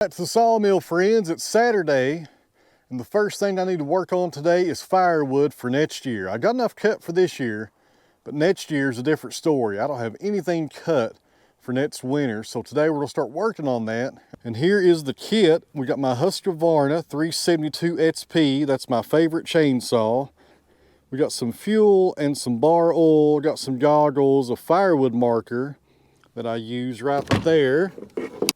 Back to the sawmill, friends. It's Saturday, and the first thing I need to work on today is firewood for next year. I got enough cut for this year, but next year is a different story. I don't have anything cut for next winter, so today we're gonna start working on that. And here is the kit. We got my Husqvarna 372 XP. That's my favorite chainsaw. We got some fuel and some bar oil. Got some goggles, a firewood marker that I use right there.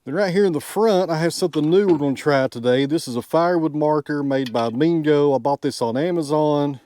Then right here in the front, I have something new we're going to try today. This is a firewood marker made by Mingo. I bought this on Amazon.